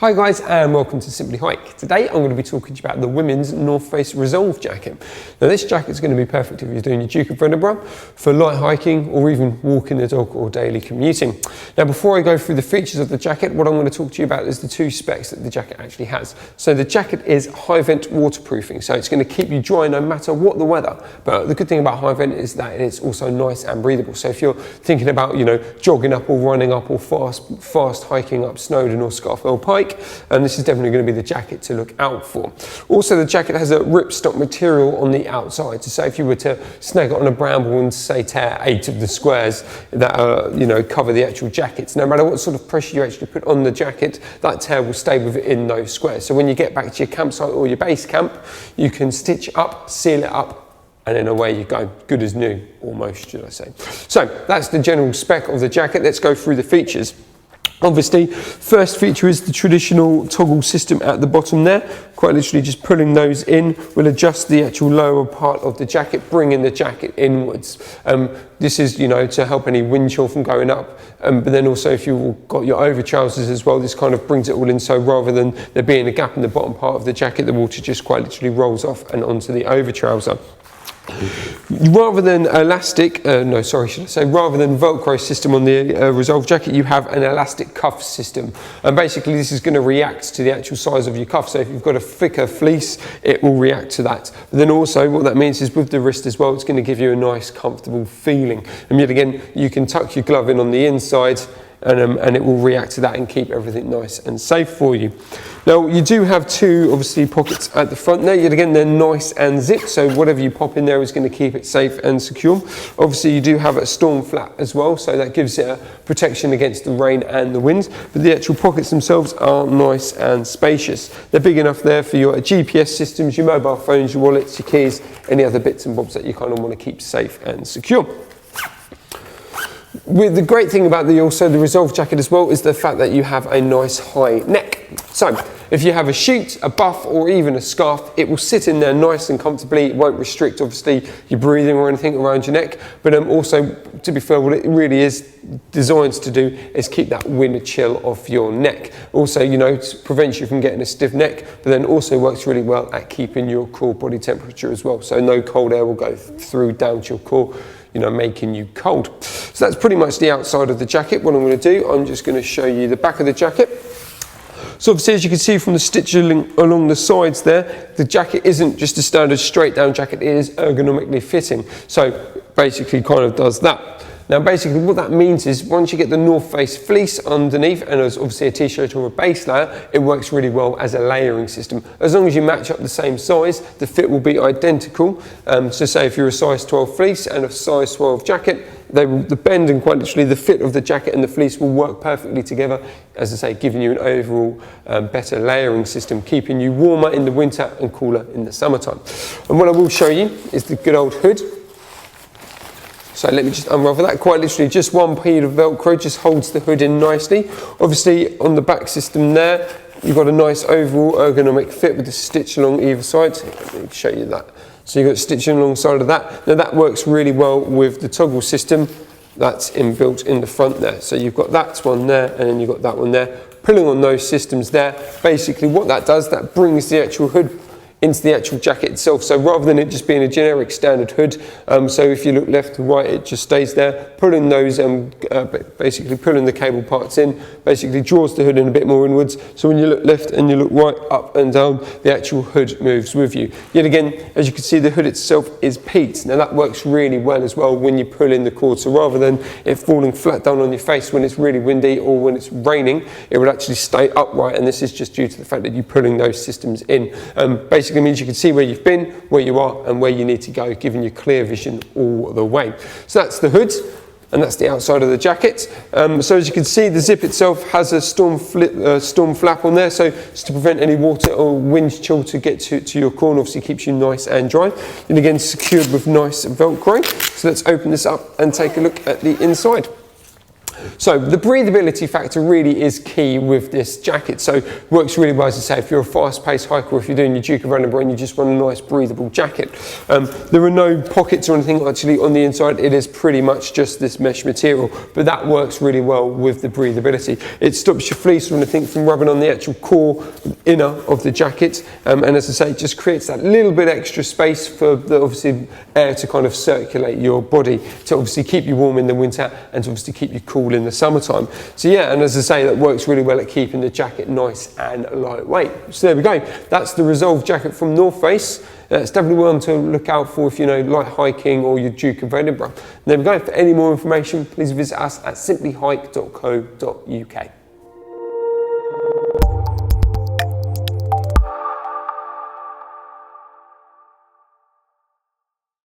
Hi guys and welcome to Simply Hike. Today I'm going to be talking to you about the women's North Face Resolve jacket. Now this jacket is going to be perfect if you're doing your Duke of Edinburgh, for light hiking or even walking the dog or daily commuting. Now before I go through the features of the jacket, what I'm going to talk to you about is the two specs that the jacket actually has. So the jacket is high vent waterproofing, so it's going to keep you dry no matter what the weather. But the good thing about high vent is that it's also nice and breathable. So if you're thinking about, jogging up or running up or fast hiking up Snowdon or Scarfell Pike, and this is definitely going to be the jacket to look out for. Also, the jacket has a Ripstop material on the outside, so say if you were to snag it on a bramble and say tear 8 of the squares that cover the actual jackets, no matter what sort of pressure you actually put on the jacket, that tear will stay within those squares. So when you get back to your campsite or your base camp, you can stitch up, seal it up, and then away you go, good as new, almost, should I say. So that's the general spec of the jacket. Let's go through the features. Obviously, first feature is the traditional toggle system at the bottom there. Quite literally just pulling those in will adjust the actual lower part of the jacket, bringing the jacket inwards. This is, to help any wind chill from going up. But then also if you've got your over trousers as well, this kind of brings it all in. So rather than there being a gap in the bottom part of the jacket, the water just quite literally rolls off and onto the over trouser. Rather than rather than Velcro system on the Resolve jacket, you have an elastic cuff system, and basically this is going to react to the actual size of your cuff. So if you've got a thicker fleece, it will react to that. But then also what that means is with the wrist as well, it's going to give you a nice comfortable feeling. And yet again, you can tuck your glove in on the inside, and it will react to that and keep everything nice and safe for you. Now you do have two obviously pockets at the front there. Yet again, they're nice and zipped, so whatever you pop in there is going to keep it safe and secure. Obviously you do have a storm flap as well, so that gives it a protection against the rain and the wind. But the actual pockets themselves are nice and spacious. They're big enough there for your GPS systems, your mobile phones, your wallets, your keys, any other bits and bobs that you kind of want to keep safe and secure. The great thing about the Resolve jacket as well is the fact that you have a nice high neck. So if you have a sheet, a buff, or even a scarf, it will sit in there nice and comfortably. It won't restrict obviously your breathing or anything around your neck. But also, to be fair, what it really is designed to do is keep that wind chill off your neck. Also, prevents you from getting a stiff neck, but then also works really well at keeping your core body temperature as well. So no cold air will go through down to your core, making you cold. So that's pretty much the outside of the jacket. What I'm going to do, I'm just going to show you the back of the jacket. So obviously, as you can see from the stitching along the sides there, the jacket isn't just a standard straight down jacket, it is ergonomically fitting. So basically kind of does that. Now basically what that means is once you get the North Face fleece underneath, and as obviously a t-shirt or a base layer, it works really well as a layering system. As long as you match up the same size, the fit will be identical. So say if you're a size 12 fleece and a size 12 jacket, the bend and quite literally the fit of the jacket and the fleece will work perfectly together, as I say, giving you an overall better layering system, keeping you warmer in the winter and cooler in the summertime. And what I will show you is the good old hood. So let me just unravel that. Quite literally just one piece of Velcro just holds the hood in nicely. Obviously on the back system there, you've got a nice overall ergonomic fit with the stitch along either side. Let me show you that. So you've got stitching alongside of that. Now that works really well with the toggle system that's inbuilt in the front there. So you've got that one there and then you've got that one there. Pulling on those systems there, basically what that does, that brings the actual hood into the actual jacket itself. So rather than it just being a generic standard hood, so if you look left to right, it just stays there. Pulling those, basically pulling the cable parts in, basically draws the hood in a bit more inwards. So when you look left and you look right, up and down, the actual hood moves with you. Yet again, as you can see, the hood itself is peaked. Now that works really well as well when you pull in the cord. So rather than it falling flat down on your face when it's really windy or when it's raining, it would actually stay upright. And this is just due to the fact that you're pulling those systems in. Basically means you can see where you've been, where you are, and where you need to go, giving you clear vision all the way. So that's the hood, and that's the outside of the jacket. So as you can see, the zip itself has a storm flap on there, so it's to prevent any water or wind chill to get to your core, and obviously keeps you nice and dry. And again, secured with nice Velcro. So let's open this up and take a look at the inside. So the breathability factor really is key with this jacket. So it works really well, as I say, if you're a fast-paced hiker or if you're doing your Duke of Edinburgh and you just want a nice breathable jacket. There are no pockets or anything actually on the inside. It is pretty much just this mesh material, but that works really well with the breathability. It stops your fleece or anything from rubbing on the actual core inner of the jacket. And as I say, it just creates that little bit extra space for the obviously air to kind of circulate your body to obviously keep you warm in the winter and to obviously keep you cool in the summertime. So yeah, and as I say, that works really well at keeping the jacket nice and lightweight. So there we go. That's the Resolve jacket from North Face. It's definitely one to look out for if you like hiking or your Duke of Edinburgh. There we go. For any more information, please visit us at simplyhike.co.uk.